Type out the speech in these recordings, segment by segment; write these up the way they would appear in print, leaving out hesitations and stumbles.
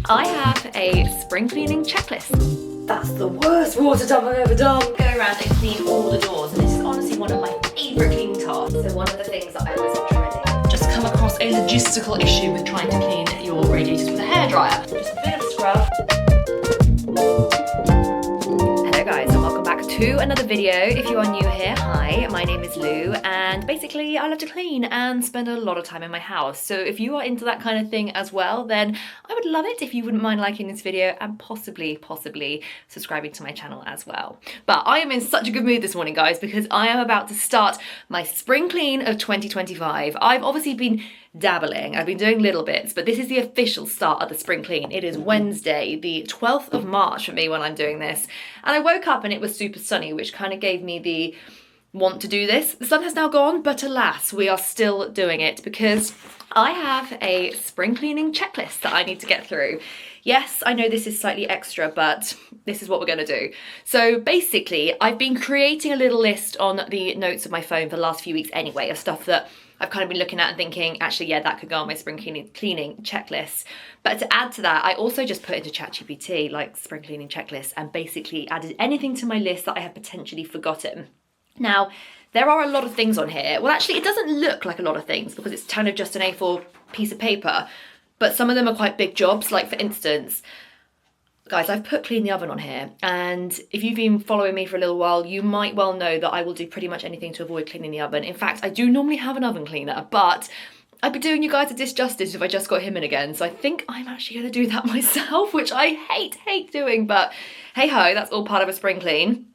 I have a spring cleaning checklist. That's the worst water tub I've ever done. Go around and clean all the doors, and this is honestly one of my favourite cleaning tasks. So one of the things that I always am dreading. Just come across a logistical issue with trying to clean your radiators with a hairdryer. Just a bit of a scrub. Hello guys, and welcome back to another video. If you are new here, hi, my name is Lou, and basically I love to clean and spend a lot of time in my house. So if you are into that kind of thing as well, then I would love it if you wouldn't mind liking this video and possibly subscribing to my channel as well. But I am in such a good mood this morning, guys, because I am about to start my spring clean of 2025. I've obviously been dabbling, I've been doing little bits, but this is the official start of the spring clean. It is Wednesday, the 12th of March for me when I'm doing this. And I woke up and it was super sunny, which kind of gave me the want to do this. The sun has now gone, but alas, we are still doing it because I have a spring cleaning checklist that I need to get through. Yes, I know this is slightly extra, but this is what we're going to do. So basically, I've been creating a little list on the notes of my phone for the last few weeks anyway, of stuff that I've kind of been looking at and thinking, actually, yeah, that could go on my spring cleaning checklist. But to add to that, I also just put into ChatGPT, like spring cleaning checklist, and basically added anything to my list that I have potentially forgotten. Now, there are a lot of things on here. Well, actually, it doesn't look like a lot of things because it's kind of just an A4 piece of paper, but some of them are quite big jobs. Like, for instance, guys, I've put clean the oven on here, and if you've been following me for a little while, you might well know that I will do pretty much anything to avoid cleaning the oven. In fact, I do normally have an oven cleaner, but I'd be doing you guys a disjustice if I just got him in again. So I think I'm actually going to do that myself, which I hate doing, but hey ho, that's all part of a spring clean.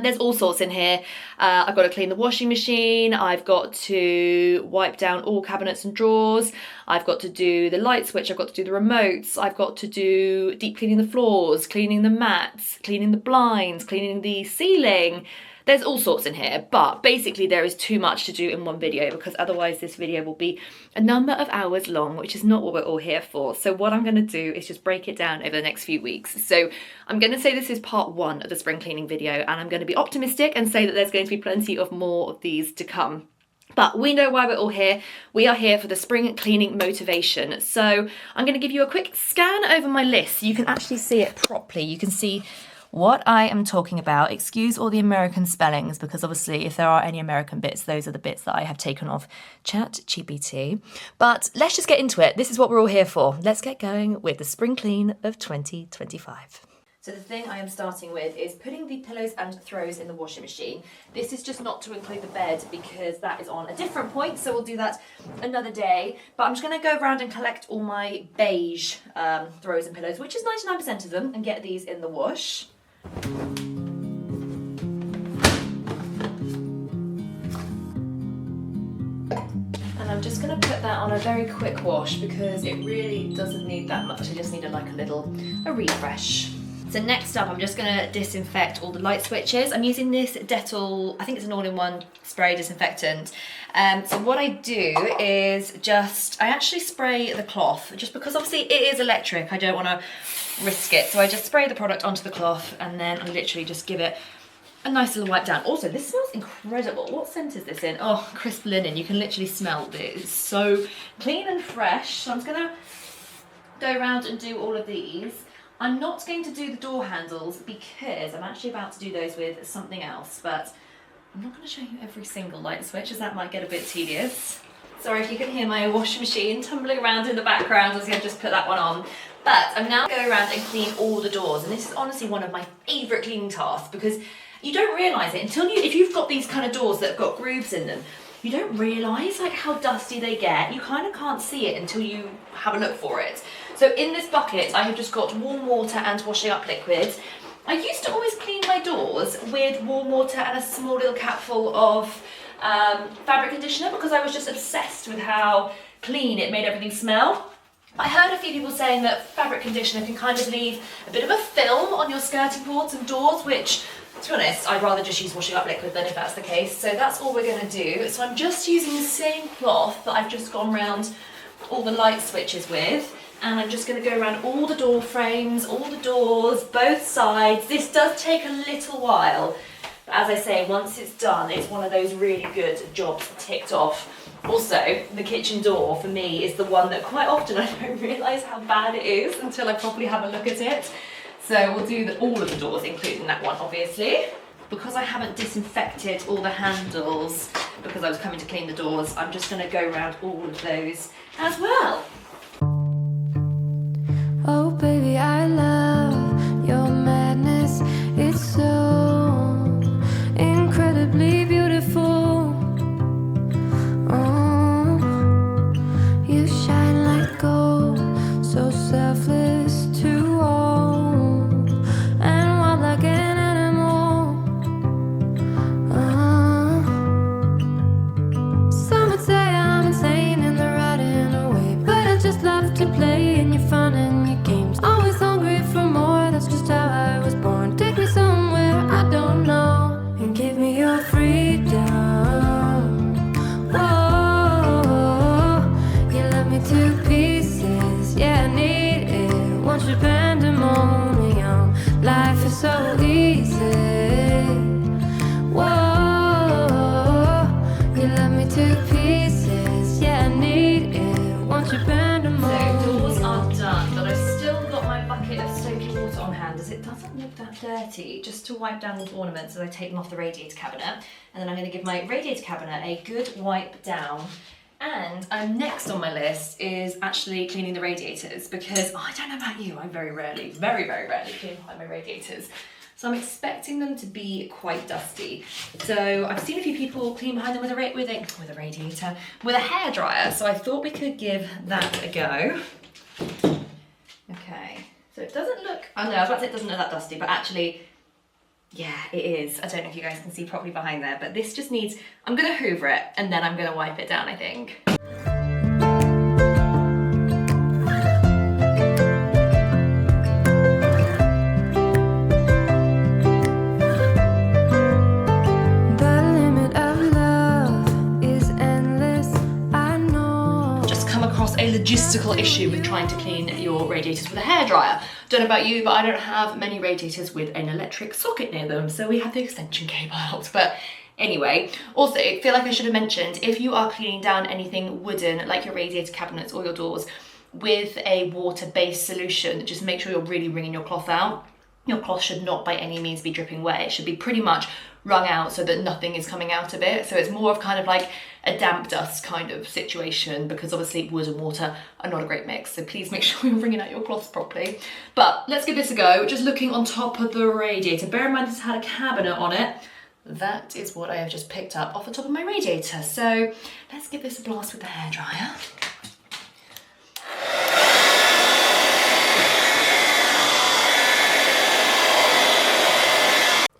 There's all sorts in here. I've got to clean the washing machine. I've got to wipe down all cabinets and drawers. I've got to do the light switch. I've got to do the remotes. I've got to do deep cleaning the floors, cleaning the mats, cleaning the blinds, cleaning the ceiling. There's all sorts in here, but basically there is too much to do in one video because otherwise this video will be a number of hours long, which is not what we're all here for. So what I'm going to do is just break it down over the next few weeks. So I'm going to say this is part one of the spring cleaning video, and I'm going to be optimistic and say that there's going to be plenty of more of these to come. But we know why we're all here. We are here for the spring cleaning motivation. So I'm going to give you a quick scan over my list so you can actually see it properly. You can see what I am talking about. Excuse all the American spellings because obviously if there are any American bits, those are the bits that I have taken off ChatGPT. But let's just get into it. This is what we're all here for. Let's get going with the spring clean of 2025. So the thing I am starting with is putting the pillows and throws in the washing machine. This is just not to include the bed because that is on a different point, so we'll do that another day. But I'm just going to go around and collect all my beige throws and pillows, which is 99% of them, and get these in the wash. And I'm just going to put that on a very quick wash because it really doesn't need that much. I just need a refresh. So next up, I'm just going to disinfect all the light switches. I'm using this Dettol, I think it's an all-in-one spray disinfectant. So what I do is I actually spray the cloth, just because obviously it is electric. I don't want to risk it. So I just spray the product onto the cloth and then I literally just give it a nice little wipe down. Also, this smells incredible. What scent is this in? Oh, crisp linen. You can literally smell it. It's so clean and fresh. So I'm just going to go around and do all of these. I'm not going to do the door handles because I'm actually about to do those with something else, but I'm not going to show you every single light switch as that might get a bit tedious. Sorry if you can hear my washing machine tumbling around in the background as I just put that one on. But I'm now going around and clean all the doors, and this is honestly one of my favourite cleaning tasks because you don't realise it until if you've got these kind of doors that have got grooves in them, you don't realise like how dusty they get. You kind of can't see it until you have a look for it. So in this bucket, I have just got warm water and washing up liquid. I used to always clean my doors with warm water and a small little capful of fabric conditioner because I was just obsessed with how clean it made everything smell. I heard a few people saying that fabric conditioner can kind of leave a bit of a film on your skirting boards and doors, which, to be honest, I'd rather just use washing up liquid then if that's the case. So that's all we're going to do. So I'm just using the same cloth that I've just gone around all the light switches with. And I'm just going to go around all the door frames, all the doors, both sides. This does take a little while. But as I say, once it's done, it's one of those really good jobs ticked off Also, the kitchen door for me is the one that quite often I don't realise how bad it is until I properly have a look at it. So we'll do all of the doors, including that one, obviously. Because I haven't disinfected all the handles because I was coming to clean the doors, I'm just going to go around all of those as well. Oh baby, I love your madness. It's so incredibly beautiful. Oh, you shine like gold, so selfless to all, and wild like an animal. Some would say I'm insane in the right in a way, but I just love to play in your fun and your games. Always hungry for more, that's just how I was born. Take me somewhere I don't know, and give me your freedom. Whoa, you love me to pieces, yeah, I need it. Want your pandemonium, life is so easy. Whoa, you love me to pieces, yeah, I need it. Want your pandemonium. So doors are done, but I've still got my bucket of soapy water on hand as it doesn't look that dirty, just to wipe down these ornaments as I take them off the radiator cabinet. And then I'm going to give my radiator cabinet a good wipe down. And next on my list is actually cleaning the radiators, because I don't know about you, I very rarely clean behind my radiators. So I'm expecting them to be quite dusty. So I've seen a few people clean behind them with a radiator, with a hairdryer. So I thought we could give that a go. Okay, so it doesn't look, oh no, I was about to say it doesn't look that dusty, but actually, yeah, it is. I don't know if you guys can see properly behind there, but this just needs, I'm gonna hoover it and then I'm gonna wipe it down, I think. A logistical issue with trying to clean your radiators with a hairdryer. Don't know about you, but I don't have many radiators with an electric socket near them, so we have the extension cable out. But anyway, also I feel like I should have mentioned, if you are cleaning down anything wooden like your radiator cabinets or your doors with a water-based solution, just make sure you're really wringing your cloth out. Your cloth should not by any means be dripping wet. It should be pretty much wrung out so that nothing is coming out of it. So it's more of kind of like a damp dust kind of situation, because obviously wood and water are not a great mix. So please make sure you're wringing out your cloths properly. But let's give this a go. Just looking on top of the radiator. Bear in mind this had a cabinet on it. That is what I have just picked up off the top of my radiator. So let's give this a blast with the hairdryer.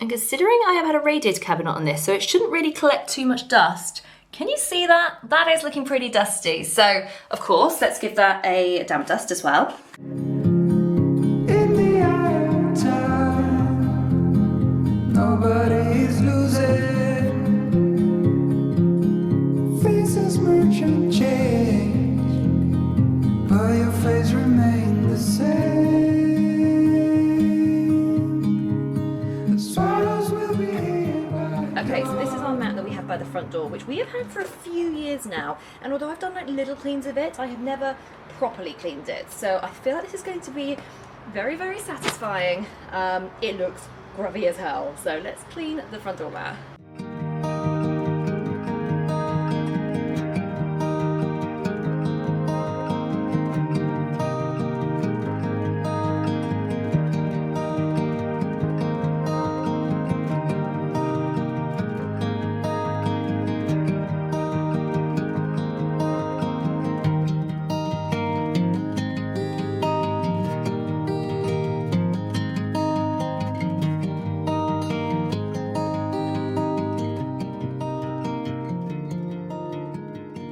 And considering I have had a radiator cabinet on this, so it shouldn't really collect too much dust. Can you see that? That is looking pretty dusty. So, of course, let's give that a damp dust as well. In the eye of time, nobody's losing. Faces merchant change, but your face remains the same. Okay, so this is our mat that we have by the front door, which we have had for a few years now. And although I've done like little cleans of it, I have never properly cleaned it. So I feel like this is going to be very, very satisfying. It looks grubby as hell. So let's clean the front door mat.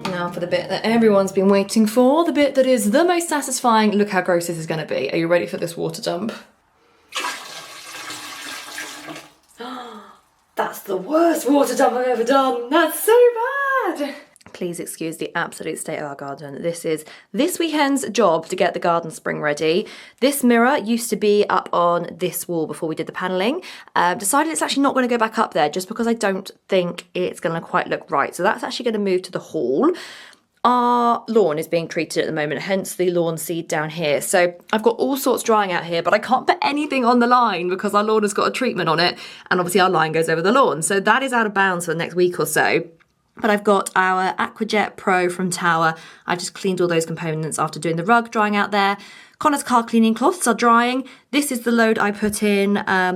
Now for the bit that everyone's been waiting for, the bit that is the most satisfying. Look how gross this is going to be. Are you ready for this water dump? That's the worst water dump I've ever done. That's so bad. please excuse the absolute state of our garden. This is this weekend's job to get the garden spring ready. This mirror used to be up on this wall before we did the panelling. Decided it's actually not going to go back up there just because I don't think it's going to quite look right. So that's actually going to move to the hall. Our lawn is being treated at the moment, hence the lawn seed down here. So I've got all sorts drying out here, but I can't put anything on the line because our lawn has got a treatment on it. And obviously our line goes over the lawn. So that is out of bounds for the next week or so. But I've got our Aquajet Pro from Tower. I just cleaned all those components after doing the rug drying out there. Connor's car cleaning cloths are drying. This is the load I put in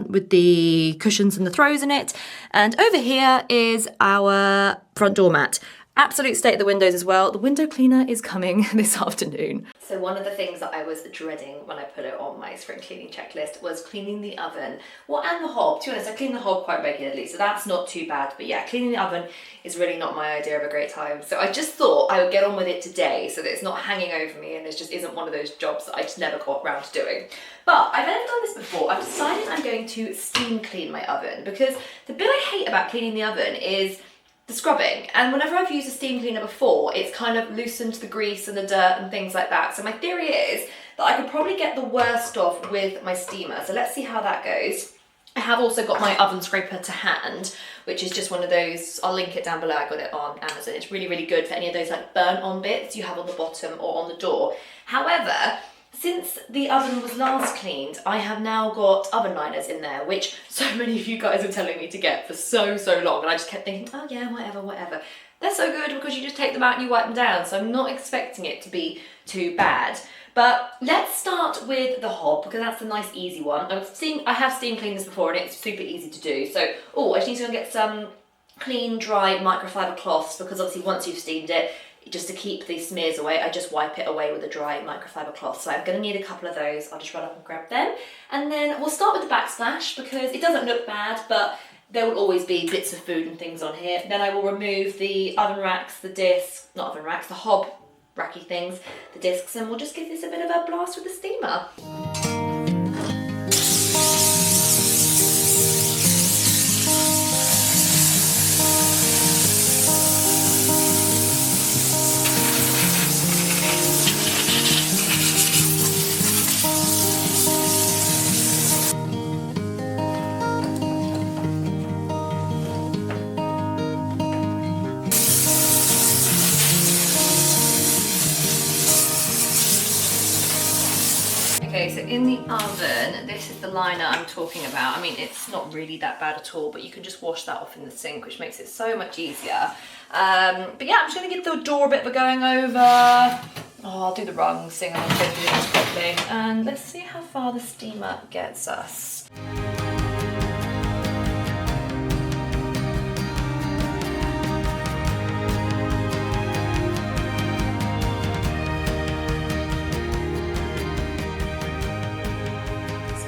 with the cushions and the throws in it. And over here is our front door mat. Absolute state of the windows as well. The window cleaner is coming this afternoon. So one of the things that I was dreading when I put it on my spring cleaning checklist was cleaning the oven. Well, and the hob. To be honest, I clean the hob quite regularly, so that's not too bad. But yeah, cleaning the oven is really not my idea of a great time. So I just thought I would get on with it today so that it's not hanging over me and it just isn't one of those jobs that I just never got around to doing. But I've never done this before. I've decided I'm going to steam clean my oven because the bit I hate about cleaning the oven is the scrubbing, and whenever I've used a steam cleaner before, it's kind of loosened the grease and the dirt and things like that. So my theory is that I could probably get the worst off with my steamer. So let's see how that goes. I have also got my oven scraper to hand, which is just one of those, I'll link it down below, I got it on Amazon. It's really, really good for any of those like burnt on bits you have on the bottom or on the door. However, since the oven was last cleaned, I have now got oven liners in there, which so many of you guys are telling me to get for so long. And I just kept thinking, oh yeah, whatever. They're so good because you just take them out and you wipe them down. So I'm not expecting it to be too bad. But let's start with the hob because that's the nice easy one. I have steam cleaned this before and it's super easy to do. So, I just need to go and get some clean, dry microfiber cloths because obviously once you've steamed it, just to keep the smears away, I just wipe it away with a dry microfiber cloth. So I'm going to need a couple of those. I'll just run up and grab them. And then we'll start with the backsplash because it doesn't look bad, but there will always be bits of food and things on here. Then I will remove the oven racks, the discs, not oven racks, the hob racky things, the discs, and we'll just give this a bit of a blast with the steamer. Okay, so in the oven, this is the liner I'm talking about. I mean, it's not really that bad at all, but you can just wash that off in the sink, which makes it so much easier. But yeah, I'm just gonna give the door a bit of a going over. I'll do the rungs thing, I'll go through this properly. And let's see how far the steamer gets us.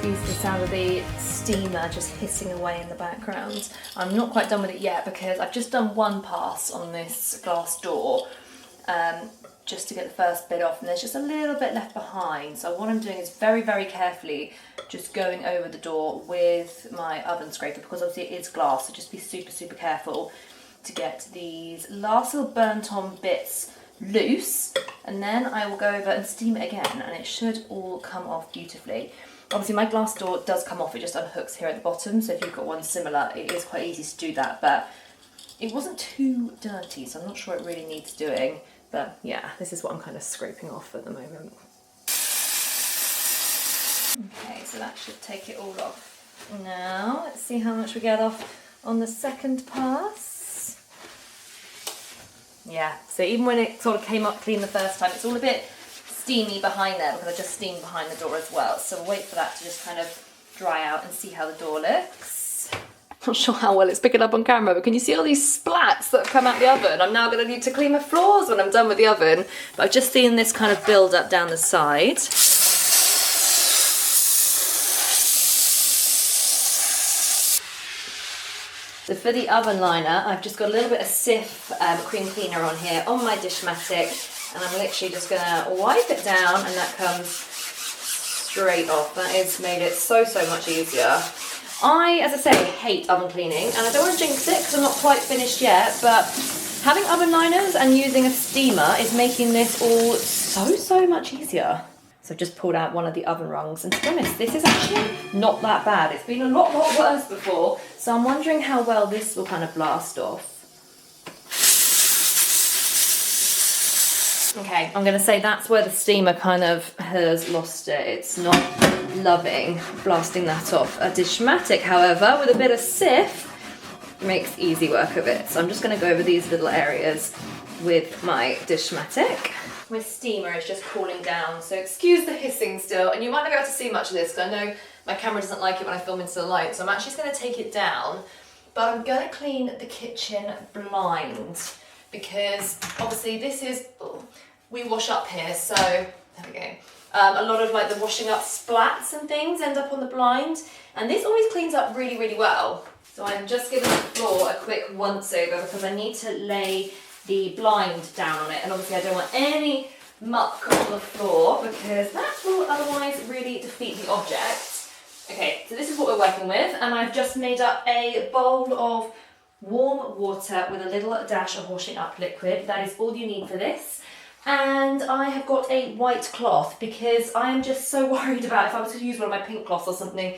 Excuse the sound of the steamer just hissing away in the background. I'm not quite done with it yet because I've just done one pass on this glass door just to get the first bit off, and there's just a little bit left behind. So what I'm doing is very, very carefully just going over the door with my oven scraper because obviously it is glass, so just be super, super careful to get these last little burnt on bits loose, and then I will go over and steam it again and it should all come off beautifully. Obviously my glass door does come off, it just unhooks here at the bottom, so if you've got one similar it is quite easy to do that, but it wasn't too dirty, so I'm not sure it really needs doing. But yeah, this is what I'm kind of scraping off at the moment. Okay, so that should take it all off. Now, let's see how much we get off on the second pass. Yeah, so even when it sort of came up clean the first time, it's all a bit steamy behind there because I just steamed behind the door as well. So we'll wait for that to just kind of dry out and see how the door looks. Not sure how well it's picking up on camera, but can you see all these splats that have come out the oven? I'm now going to need to clean my floors when I'm done with the oven. But I've just seen this kind of build up down the side. So for the oven liner, I've just got a little bit of Cif cream cleaner on here on my Dishmatic, and I'm literally just going to wipe it down and that comes straight off. That has made it so much easier. I, as I say, hate oven cleaning, and I don't want to jinx it because I'm not quite finished yet, but Having oven liners and using a steamer is making this all so much easier. So I've just pulled out one of the oven rungs, and to be honest, this is actually not that bad. It's been a lot worse before, so I'm wondering how well this will kind of blast off. Okay, I'm gonna say that's where the steamer kind of has lost it. It's not loving blasting that off. A Dishmatic, however, with a bit of sieve, makes easy work of it. So I'm just gonna go over these little areas with my Dishmatic. My steamer is just cooling down, so excuse the hissing still, and you might not be able to see much of this because I know my camera doesn't like it when I film into the light, so I'm actually just gonna take it down, but I'm gonna clean the kitchen blind because obviously this is, we wash up here, so there we go. A lot of like the washing up splats and things end up on the blind, and this always cleans up really well. So I'm just giving the floor a quick once over because I need to lay the blind down on it, and obviously I don't want any muck on the floor because that will otherwise really defeat the object. Okay, so this is what we're working with, and I've just made up a bowl of warm water with a little dash of washing up liquid. That is all you need for this. And I have got a white cloth because I am just so worried about if I was to use one of my pink cloths or something,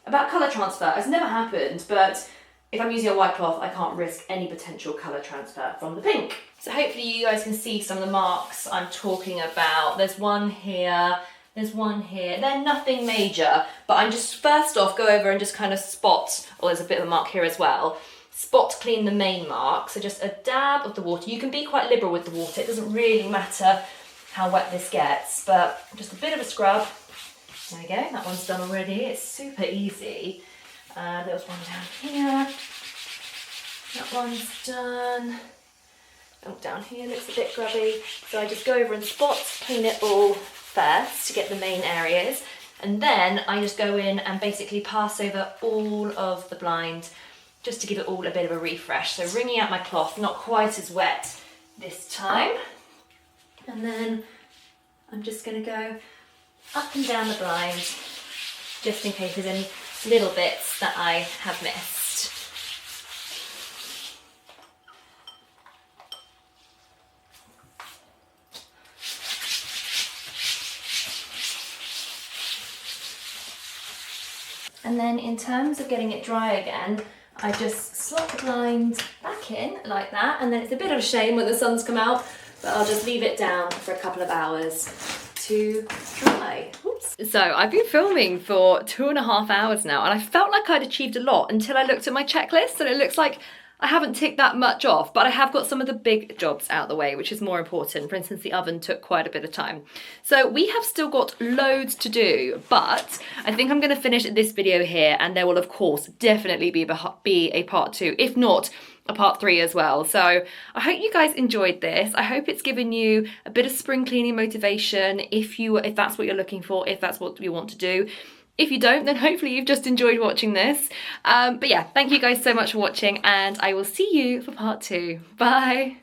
about colour transfer. It's never happened, but if I'm using a white cloth, I can't risk any potential colour transfer from the pink. So hopefully you guys can see some of the marks I'm talking about. There's one here, there's one here. They're nothing major, but I'm just first off go over and just kind of spot, oh, there's a bit of a mark here as well, spot clean the main mark. So just a dab of the water. You can be quite liberal with the water. It doesn't really matter how wet this gets, but just a bit of a scrub. There we go, that one's done already. It's super easy. There was one down here. That one's done. Oh, down here looks a bit grubby. So I just go over and spot clean it all first to get the main areas. And then I just go in and basically pass over all of the blind just to give it all a bit of a refresh. So wringing out my cloth, not quite as wet this time. And then I'm just gonna go up and down the blind just in case there's any little bits that I have missed. And then in terms of getting it dry again, I just slot the blind back in like that, and then it's a bit of a shame when the sun's come out, but I'll just leave it down for a couple of hours to dry. Oops. So I've been filming for 2.5 hours now, and I felt like I'd achieved a lot until I looked at my checklist, and it looks like I haven't ticked that much off, but I have got some of the big jobs out of the way, which is more important. For instance, the oven took quite a bit of time. So we have still got loads to do, but I think I'm going to finish this video here, and there will of course definitely be a part 2, if not a part 3 as well. So I hope you guys enjoyed this. I hope it's given you a bit of spring cleaning motivation if that's what you're looking for, if that's what you want to do. If you don't, then hopefully you've just enjoyed watching this. But yeah, thank you guys so much for watching, and I will see you for part 2. Bye.